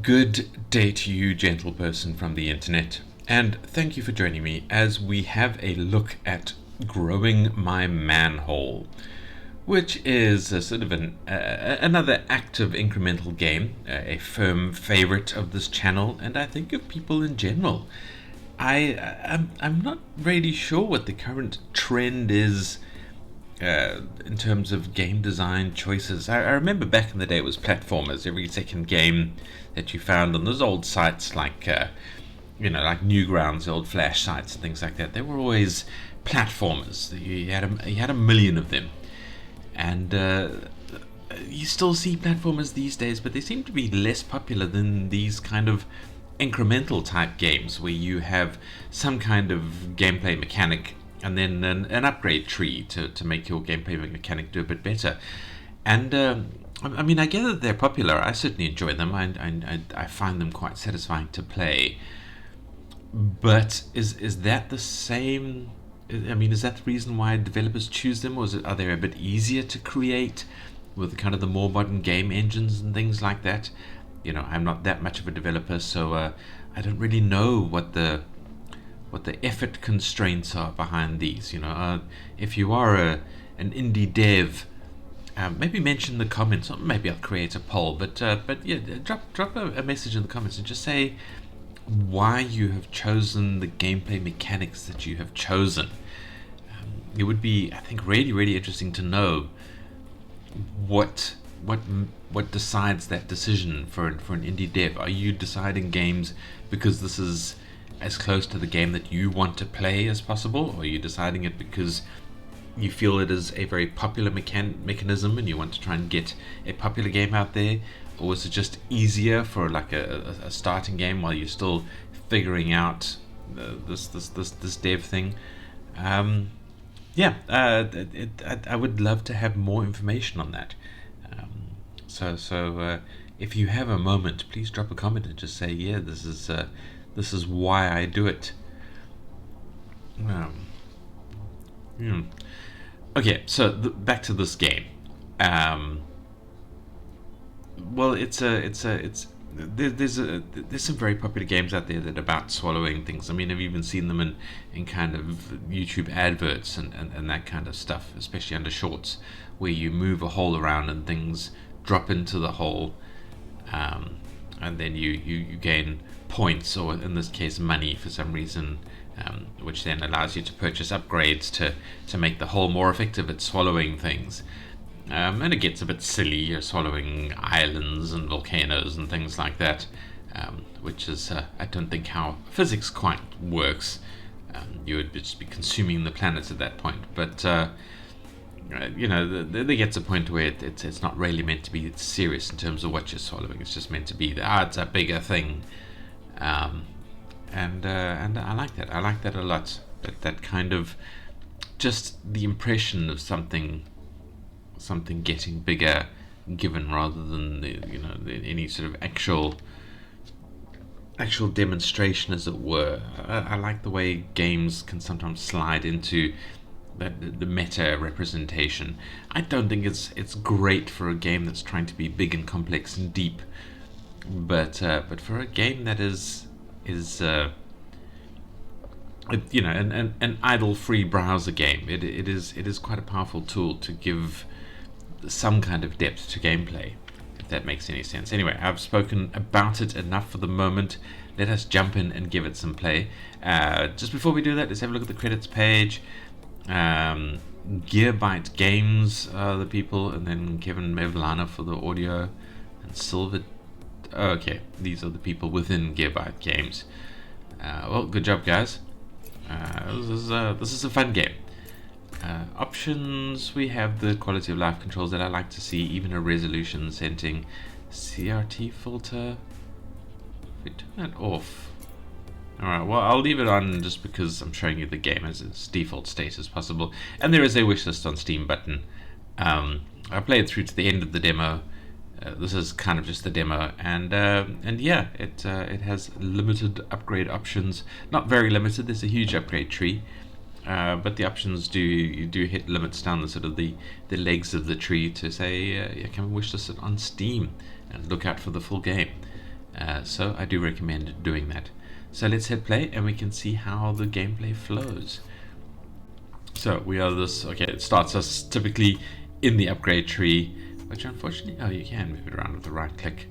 Good day to you, gentle person from the internet, and thank you for joining me as we have a look at growing my manhole, which is a sort of another active incremental game, a firm favorite of this channel, and I think of people in general. I'm not really sure what the current trend is in terms of game design choices. I remember back in the day it was platformers. Every second game that you found on those old sites like like Newgrounds, old Flash sites and things like that, they were always platformers. You had a million of them, and you still see platformers these days, but they seem to be less popular than these kind of incremental type games where you have some kind of gameplay mechanic and then an upgrade tree to make your gameplay mechanic do a bit better. And I mean, I gather they're popular. I certainly enjoy them. I find them quite satisfying to play. But is that the same? I mean, is that the reason why developers choose them, or are they a bit easier to create with kind of the more modern game engines and things like that? I'm not that much of a developer, so I don't really know what the effort constraints are behind these. If you are an indie dev, maybe mention in the comments, or maybe I'll create a poll. But yeah, drop a message in the comments and just say why you have chosen the gameplay mechanics that you have chosen. It would be, I think, really, really interesting to know what decides that decision for an indie dev. Are you deciding games because this is as close to the game that you want to play as possible, or are you deciding it because you feel it is a very popular mechanism and you want to try and get a popular game out there? Or is it just easier for like a starting game while you're still figuring out this dev thing? I would love to have more information on that. So if you have a moment, please drop a comment and just say, yeah, this is why I do it. Okay, so back to this game. Well, there's some very popular games out there that are about swallowing things. I mean, I've even seen them in kind of YouTube adverts and that kind of stuff, especially under shorts, where you move a hole around and things drop into the hole, and then you gain points, or in this case money for some reason, which then allows you to purchase upgrades to make the hole more effective at swallowing things. And it gets a bit silly. You're swallowing islands and volcanoes and things like that, which is I don't think how physics quite works. You would just be consuming the planet at that point. But there gets a point where it's not really meant to be serious in terms of what you're swallowing. It's just meant to be it's a bigger thing, and I like that. I like that a lot. That kind of just the impression of something getting bigger, given rather than any sort of actual demonstration, as it were. I like the way games can sometimes slide into the meta representation. I don't think it's great for a game that's trying to be big and complex and deep, but for a game that is an idle free browser game, it is quite a powerful tool to give some kind of depth to gameplay, if that makes any sense. Anyway, I've spoken about it enough for the moment. Let us jump in and give it some play. Just before we do that, let's have a look at the credits page. Gearbyte Games are the people, and then Kevin Mevlana for the audio, and Silver. Okay, these are the people within Gearbyte Games. Well, good job, guys. This is a fun game. Options, we have the quality of life controls that I like to see, even a resolution setting, CRT filter. We turn that off. Alright, well, I'll leave it on just because I'm showing you the game as its default state as possible. And there is a wishlist on Steam button. I played through to the end of the demo. This is kind of just the demo, and yeah, it has limited upgrade options. Not very limited. There's a huge upgrade tree, but the options do hit limits down the sort of the legs of the tree to say, yeah, can we wish this on Steam and look out for the full game. So I do recommend doing that. So let's hit play and we can see how the gameplay flows. So we are this, okay, it starts us typically in the upgrade tree, which unfortunately, oh, you can move it around with the right click.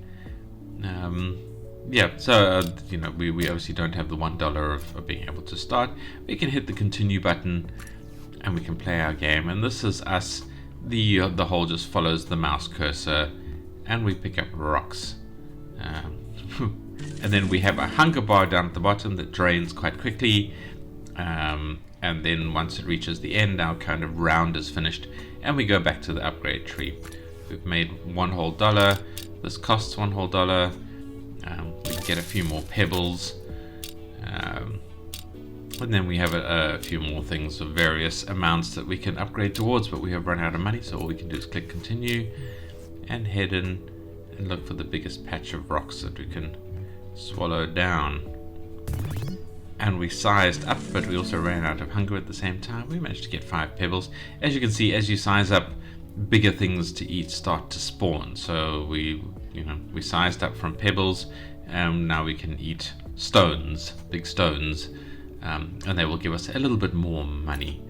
Yeah, so you know, we obviously don't have the $1 of being able to start. We can hit the continue button and we can play our game, and this is us. The hole just follows the mouse cursor and we pick up rocks. And then we have a hunger bar down at the bottom that drains quite quickly, and then once it reaches the end, our kind of round is finished and we go back to the upgrade tree. We've made $1 whole. This costs $1 whole. We can get a few more pebbles, and then we have a few more things of various amounts that we can upgrade towards, but we have run out of money, so all we can do is click continue and head in and look for the biggest patch of rocks that we can swallow down. And we sized up, but we also ran out of hunger at the same time. We managed to get 5 pebbles. As you can see, as you size up, bigger things to eat start to spawn. So we sized up from pebbles, and now we can eat stones, big stones, and they will give us a little bit more money.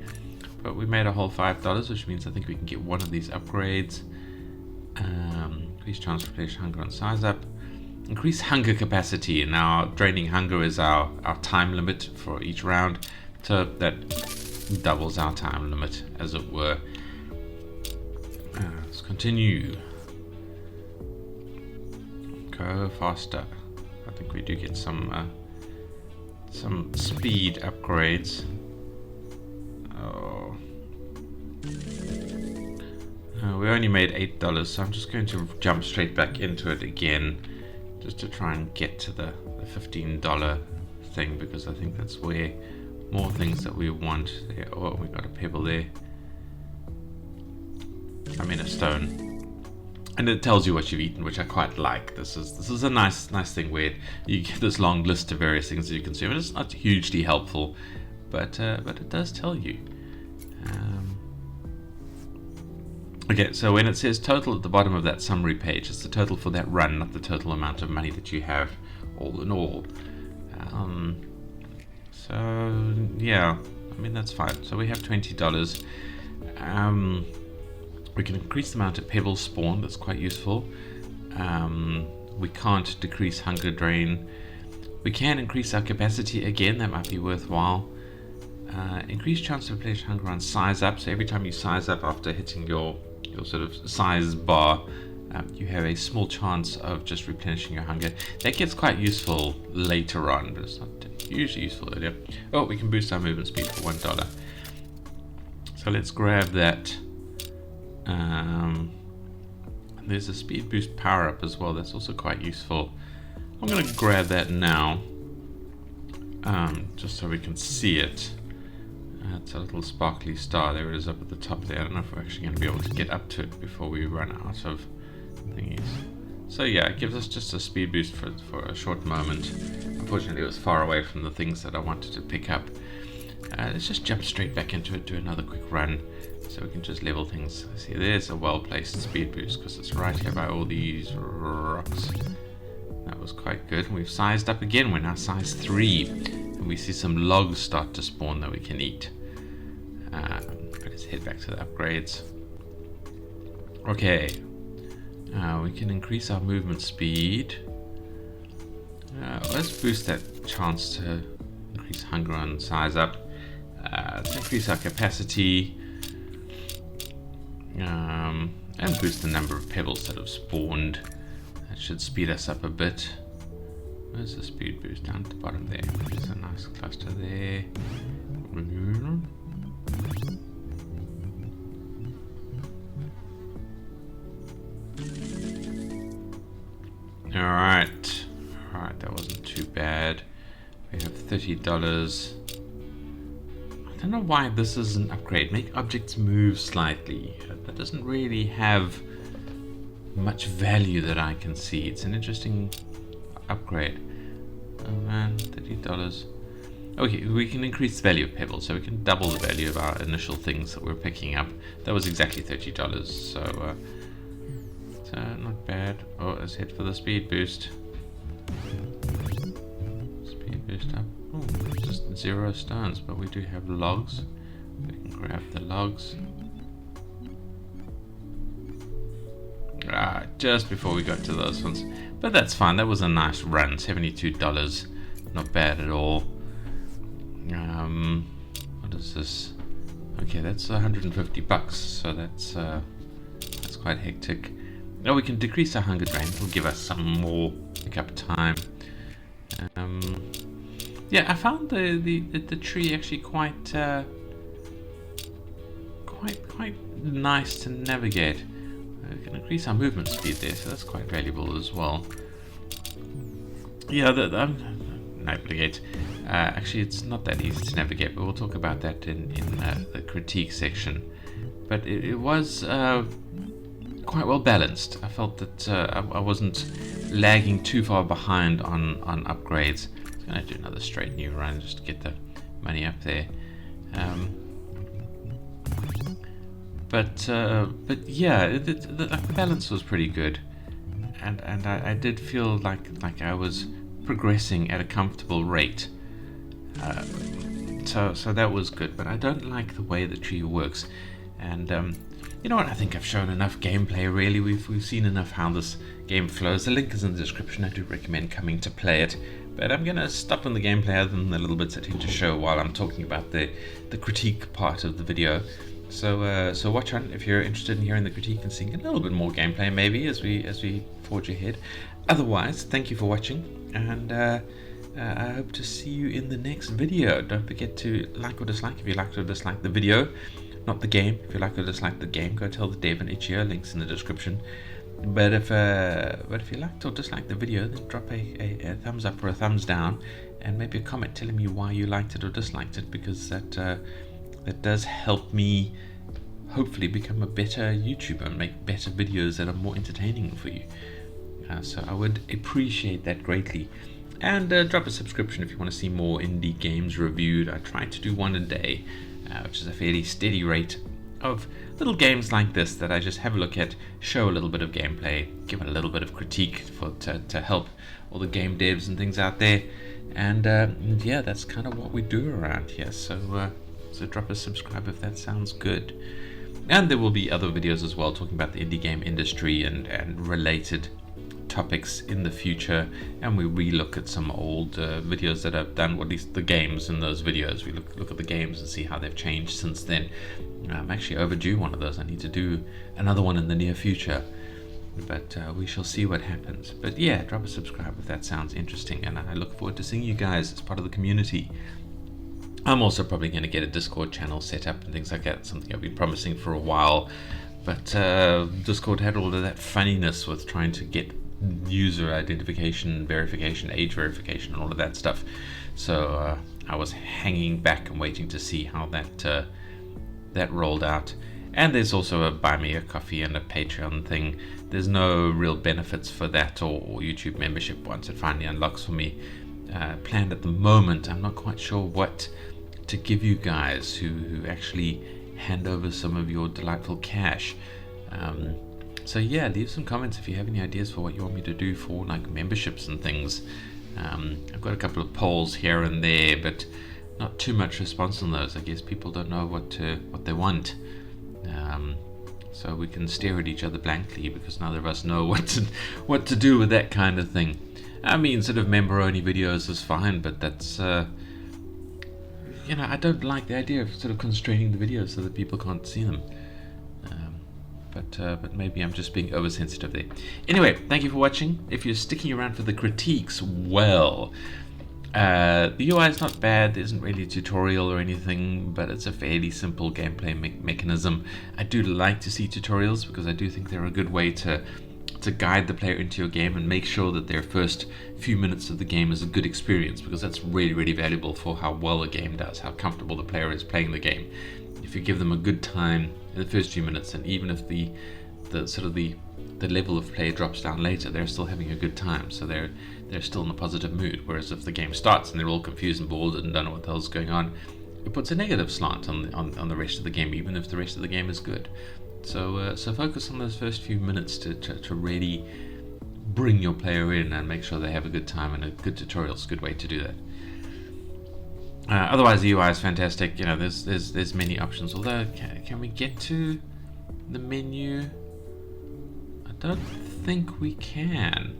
But we made a whole $5, which means I think we can get one of these upgrades. Increase chance to replenish hunger on size up. Increase hunger capacity. Now draining hunger is our time limit for each round, so that doubles our time limit, as it were. Let's continue. Go faster. I think we do get some speed upgrades. Oh. We only made $8, so I'm just going to jump straight back into it again, just to try and get to the $15 thing, because I think that's where more things that we want. There. Oh, we got a pebble there. I mean a stone, and it tells you what you've eaten, which I quite like. This is a nice thing where you get this long list of various things that you consume, and it's not hugely helpful, but it does tell you. Okay, so when it says total at the bottom of that summary page, it's the total for that run, not the total amount of money that you have all in all. So yeah, I mean that's fine. So we have $20. We can increase the amount of pebbles spawned. That's quite useful. We can't decrease hunger drain. We can increase our capacity again. That might be worthwhile. Increase chance to replenish hunger on size up. So every time you size up after hitting your sort of size bar, you have a small chance of just replenishing your hunger. That gets quite useful later on, but it's not hugely useful earlier. Oh, we can boost our movement speed for $1. So let's grab that. There's a speed boost power up as well. That's also quite useful. I'm going to grab that now, just so we can see it. It's a little sparkly star. There it is up at the top there. I don't know if we're actually going to be able to get up to it before we run out of thingies. So yeah, it gives us just a speed boost for a short moment. Unfortunately, it was far away from the things that I wanted to pick up. Let's just jump straight back into it, do another quick run, so we can just level things. See, there's a well-placed speed boost because it's right here by all these rocks. That was quite good. We've sized up again. We're now size 3. And we see some logs start to spawn that we can eat. Let's head back to the upgrades. Okay. We can increase our movement speed. Let's boost that chance to increase hunger and size up. Let's increase our capacity. And boost the number of pebbles that have spawned. That should speed us up a bit. Where's the speed boost? Down at the bottom there. There's a nice cluster there. Alright, that wasn't too bad. We have $30. I don't know why this is an upgrade. Make objects move slightly. That doesn't really have much value that I can see. It's an interesting upgrade. Oh man, $30. Okay, we can increase the value of pebbles, so we can double the value of our initial things that we're picking up. That was exactly $30, so not bad. Oh, let's head for the speed boost. finished up. Oh, just 0 stones, but we do have logs. We can grab the logs. Just before we got to those ones. But that's fine, that was a nice run. $72, not bad at all. What is this? Okay, that's 150 bucks, so that's quite hectic. Now we can decrease our hunger drain. It'll give us some more pickup time. Yeah, I found the tree actually quite nice to navigate. We can increase our movement speed there, so that's quite valuable as well. Yeah, navigate. Actually, it's not that easy to navigate, but we'll talk about that in the critique section. But it was quite well balanced. I felt that I wasn't lagging too far behind on upgrades. I'm going to do another straight new run just to get the money up there. But yeah, the balance was pretty good, and I did feel like I was progressing at a comfortable rate. So that was good, but I don't like the way the tree works. And you know what? I think I've shown enough gameplay. Really, we've seen enough how this game flows. The link is in the description. I do recommend coming to play it. But I'm gonna stop on the gameplay other than the little bits I tend to show while I'm talking about the critique part of the video. So watch on if you're interested in hearing the critique and seeing a little bit more gameplay maybe as we forge ahead. Otherwise, thank you for watching, and I hope to see you in the next video. Don't forget to like or dislike if you like or dislike the video, not the game. If you like or dislike the game, go tell the dev and itch.io, links in the description. But if you liked or disliked the video, then drop a thumbs up or a thumbs down, and maybe a comment telling me why you liked it or disliked it, because that does help me hopefully become a better YouTuber and make better videos that are more entertaining for you. So I would appreciate that greatly. And drop a subscription if you want to see more indie games reviewed. I try to do one a day, which is a fairly steady rate of little games like this that I just have a look at, show a little bit of gameplay, give it a little bit of critique to help all the game devs and things out there. And yeah, that's kind of what we do around here. So drop a subscribe if that sounds good. And there will be other videos as well talking about the indie game industry and related topics in the future, and we relook at some old videos that I've done, or at least the games in those videos. We look at the games and see how they've changed since then. I'm actually overdue one of those. I need to do another one in the near future, but we shall see what happens. But yeah, drop a subscribe if that sounds interesting, and I look forward to seeing you guys as part of the community. I'm also probably going to get a Discord channel set up and things like that, something I've been promising for a while, but Discord had all of that funniness with trying to get user identification, verification, age verification, and all of that stuff. So I was hanging back and waiting to see how that rolled out. And there's also a buy me a coffee and a Patreon thing. There's no real benefits for that or YouTube membership once it finally unlocks for me. Planned at the moment. I'm not quite sure what to give you guys who actually hand over some of your delightful cash. So yeah, leave some comments if you have any ideas for what you want me to do for like memberships and things. I've got a couple of polls here and there, but not too much response on those. I guess people don't know what they want. So we can stare at each other blankly because neither of us know what to do with that kind of thing. I mean, sort of member-only videos is fine, but that's I don't like the idea of sort of constraining the videos so that people can't see them. But maybe I'm just being oversensitive there. Anyway, thank you for watching. If you're sticking around for the critiques, well, the UI is not bad. There isn't really a tutorial or anything, but it's a fairly simple gameplay mechanism. I do like to see tutorials because I do think they're a good way to guide the player into your game and make sure that their first few minutes of the game is a good experience, because that's really, really valuable for how well a game does, how comfortable the player is playing the game. If you give them a good time in the first few minutes, and even if the level of play drops down later, they're still having a good time, so they're still in a positive mood. Whereas if the game starts and they're all confused and bored and don't know what the hell's going on, it puts a negative slant on the rest of the game, even if the rest of the game is good. So focus on those first few minutes to really bring your player in and make sure they have a good time, and a good tutorial is a good way to do that. Otherwise, the UI is fantastic. You know, there's many options. Although, can we get to the menu? I don't think we can.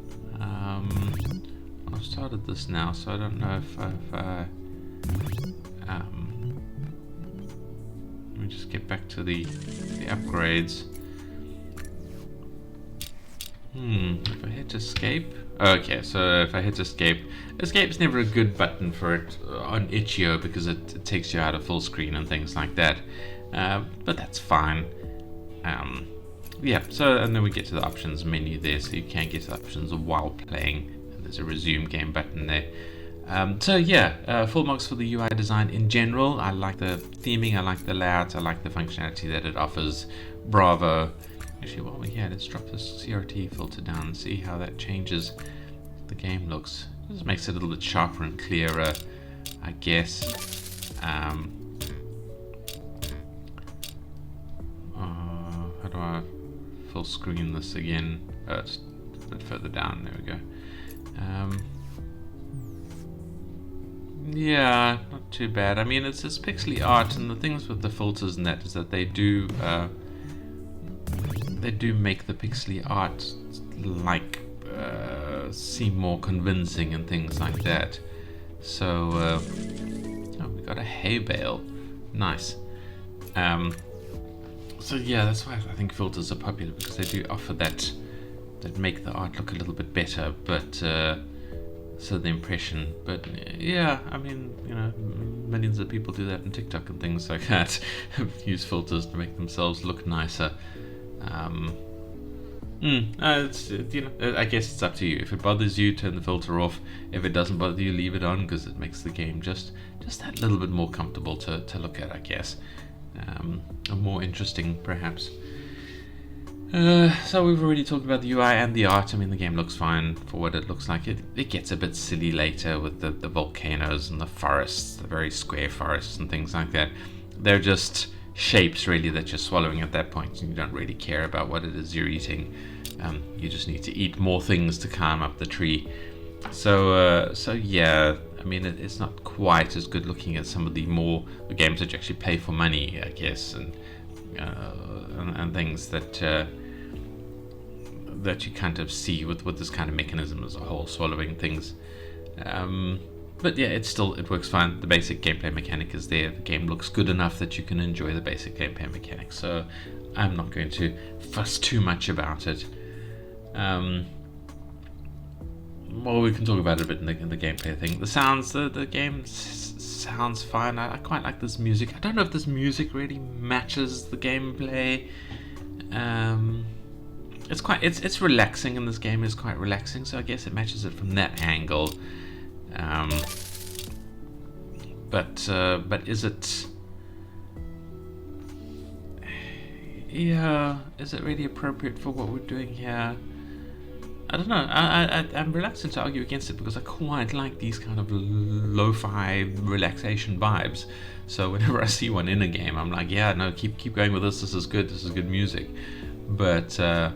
I've started this now, so I don't know if I've. Let me just get back to the upgrades. If I hit escape. Okay, so if I hit escape, escape's never a good button for it on itch.io because it takes you out of full screen and things like that. But that's fine. Yeah, so and then we get to the options menu there, so you can get to the options while playing. There's a resume game button there. So yeah, full marks for the UI design in general. I like the theming, I like the layout, I like the functionality that it offers. Bravo. Actually, while we're here, let's drop this CRT filter down and see how that changes the game looks. It just makes it a little bit sharper and clearer, I guess. How do I full screen this again? Oh, it's a bit further down. There we go. Yeah, not too bad. I mean, it's pixely art, and the things with the filters and that is that they do make the pixely art like seem more convincing and things like that. So oh, we got a hay bale. Nice. So yeah, that's why I think filters are popular, because they do offer that make the art look a little bit better, but so the impression. But yeah, I mean, you know, millions of people do that on TikTok and things like that. Use filters to make themselves look nicer. It's, you know, I guess it's up to you. If it bothers you, turn the filter off. If it doesn't bother you, leave it on, because it makes the game just that little bit more comfortable to look at, I guess. And more interesting, perhaps. So we've already talked about the UI and the art. I mean, the game looks fine for what it looks like. It gets a bit silly later with the volcanoes and the forests, the very square forests and things like that. They're just shapes, really, that you're swallowing at that point, and you don't really care about what it is you're eating. You just need to eat more things to climb up the tree. So yeah, I mean, it's not quite as good looking as some of the games that you actually pay for money, I guess, and things that you kind of see with this kind of mechanism as a whole, swallowing things. But yeah, it works fine. The basic gameplay mechanic is there. The game looks good enough that you can enjoy the basic gameplay mechanic. So I'm not going to fuss too much about it. Well, we can talk about it a bit in the gameplay thing. The sounds, the game sounds fine. I quite like this music. I don't know if this music really matches the gameplay. It's relaxing, and this game is quite relaxing, so I guess it matches it from that angle. But is it? Yeah, is it really appropriate for what we're doing here? I don't know. I'm reluctant to argue against it, because I quite like these kind of lo-fi relaxation vibes. So whenever I see one in a game, I'm like, yeah, no, keep going with this. This is good. This is good music. But I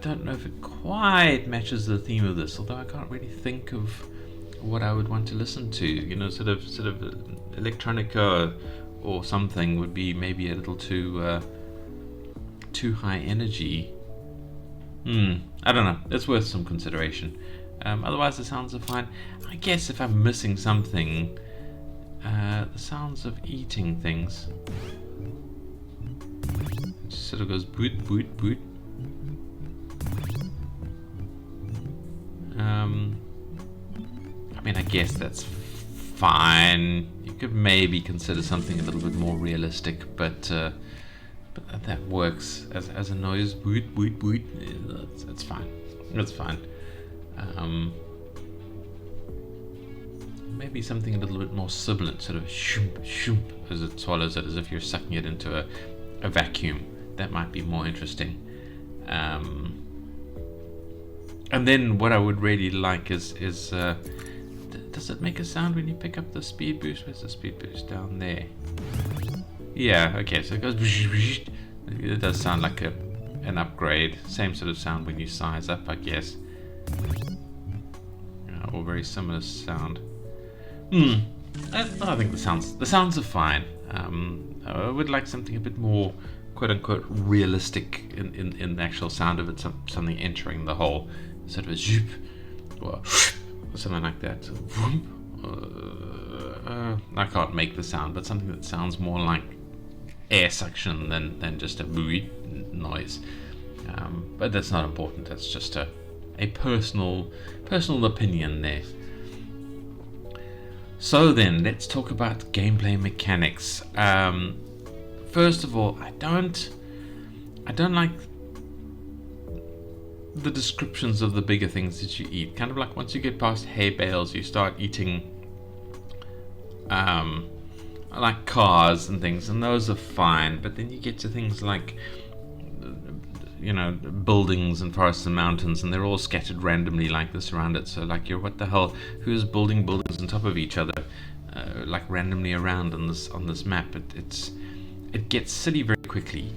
don't know if it quite matches the theme of this. Although I can't really think of what I would want to listen to. You know, sort of electronica or something would be maybe a little too high energy. I don't know. It's worth some consideration. Otherwise, the sounds are fine. I guess if I'm missing something, the sounds of eating things. It just sort of goes boot, boot, boot. I mean, I guess that's fine. You could maybe consider something a little bit more realistic, but that works as a noise. Boot, boot, boot. That's fine. That's fine. Maybe something a little bit more sibilant, sort of shoomp, shoomp, as it swallows it, as if you're sucking it into a vacuum. That might be more interesting. And then what I would really like is does it make a sound when you pick up the speed boost? Where's the speed boost? Down there. Yeah, okay, so it goes. It does sound like an upgrade. Same sort of sound when you size up, I guess. Or very similar sound. I think the sounds are fine. I would like something a bit more quote unquote realistic in the actual sound of it, something entering the hole, sort of a zoop or something like that. I can't make the sound, but something that sounds more like air suction than just a buoy noise. But that's not important. That's just a personal opinion there. So then, let's talk about gameplay mechanics. First of all, I don't like the descriptions of the bigger things that you eat. Kind of like once you get past hay bales, you start eating like cars and things, and those are fine. But then you get to things like buildings and forests and mountains, and they're all scattered randomly like this around it. So like, what the hell? Who's building buildings on top of each other, like randomly around on this map? It gets silly very quickly.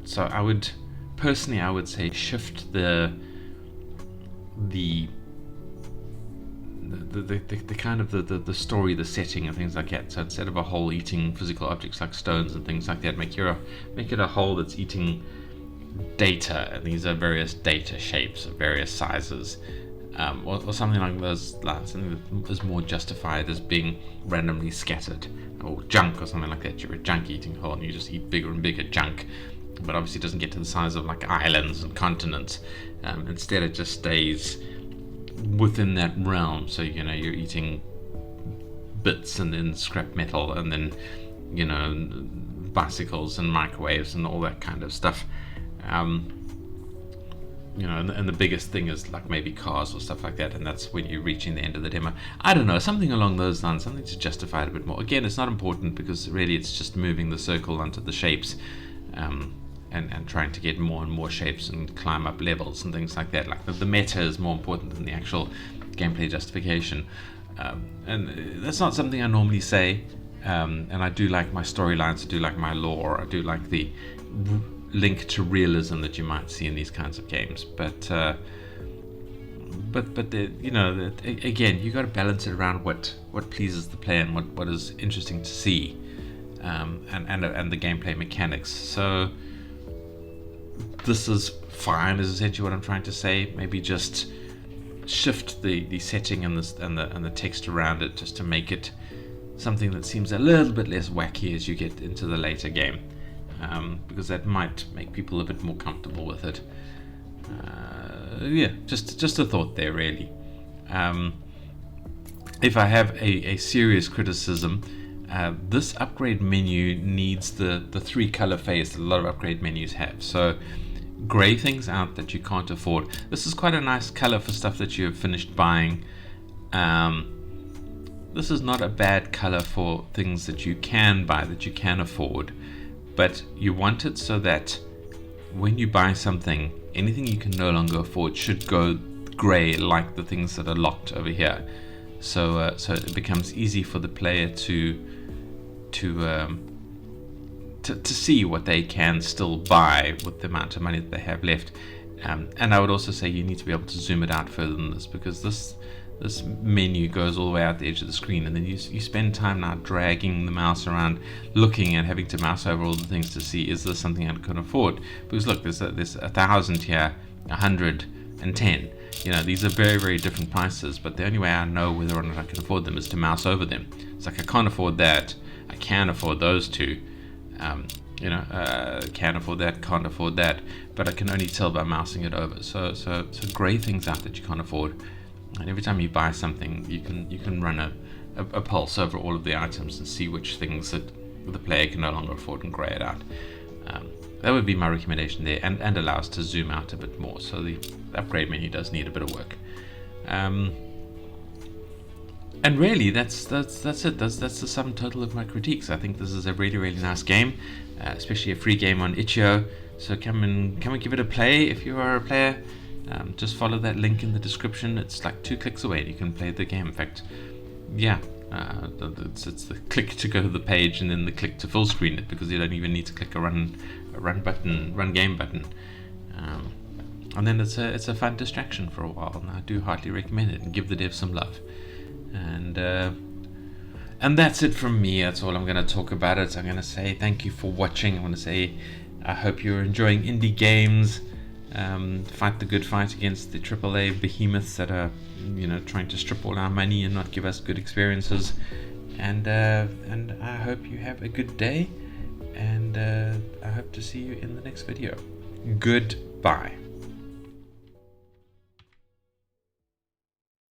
So I would say shift the kind of the story, the setting, and things like that. So instead of a hole eating physical objects like stones and things like that, make it a hole that's eating data, and these are various data shapes of various sizes, or something like those. Something that is more justified as being randomly scattered, or junk or something like that. You're a junk eating hole, and you just eat bigger and bigger junk, but obviously it doesn't get to the size of like islands and continents. Instead, it just stays within that realm. So you're eating bits and then scrap metal, and then bicycles and microwaves and all that kind of stuff. And the biggest thing is like maybe cars or stuff like that, and that's when you're reaching the end of the demo. I don't know, something along those lines, something to justify it a bit more. Again, it's not important, because really it's just moving the circle onto the shapes, and trying to get more and more shapes and climb up levels and things like that. Like the meta is more important than the actual gameplay justification, and that's not something I normally say. And I do like my storylines, I do like my lore, I do like the link to realism that you might see in these kinds of games, but again, you got to balance it around what pleases the player and what is interesting to see, and the gameplay mechanics. So this is fine, is essentially what I'm trying to say. Maybe just shift the setting and the text around it, just to make it something that seems a little bit less wacky as you get into the later game. Because that might make people a bit more comfortable with it. Just a thought there, really. If I have a serious criticism, this upgrade menu needs the 3 color phase that a lot of upgrade menus have. So gray things out that you can't afford. This is quite a nice color for stuff that you have finished buying. This is not a bad color for things that you can buy, that you can afford. But you want it so that when you buy something, anything you can no longer afford should go grey, like the things that are locked over here. So it becomes easy for the player to see what they can still buy with the amount of money that they have left. And I would also say you need to be able to zoom it out further than this, because this menu goes all the way out the edge of the screen, and then you spend time now dragging the mouse around, looking and having to mouse over all the things to see, is this something I can afford? Because look, there's 1,000 here, 110. These are very, very different prices, but the only way I know whether or not I can afford them is to mouse over them. It's like, I can't afford that, I can afford those two. Can't afford that, can't afford that, but I can only tell by mousing it over. So grey things out that you can't afford. And every time you buy something, you can run a pulse over all of the items and see which things that the player can no longer afford and grey it out. That would be my recommendation there, and allow us to zoom out a bit more. So the upgrade menu does need a bit of work. And really, that's it. That's the sum total of my critiques. I think this is a really, really nice game, especially a free game on itch.io. So come and give it a play if you are a player. Just follow that link in the description. It's like 2 clicks away and you can play the game. In fact, it's the click to go to the page and then the click to full screen it, because you don't even need to click a run game button. And then it's a fun distraction for a while, and I do heartily recommend it and give the devs some love. And And that's it from me. That's all I'm going to talk about it. I'm going to say thank you for watching. I want to say I hope you're enjoying indie games. Fight the good fight against the AAA behemoths that are, trying to strip all our money and not give us good experiences. And I hope you have a good day. And I hope to see you in the next video. Goodbye.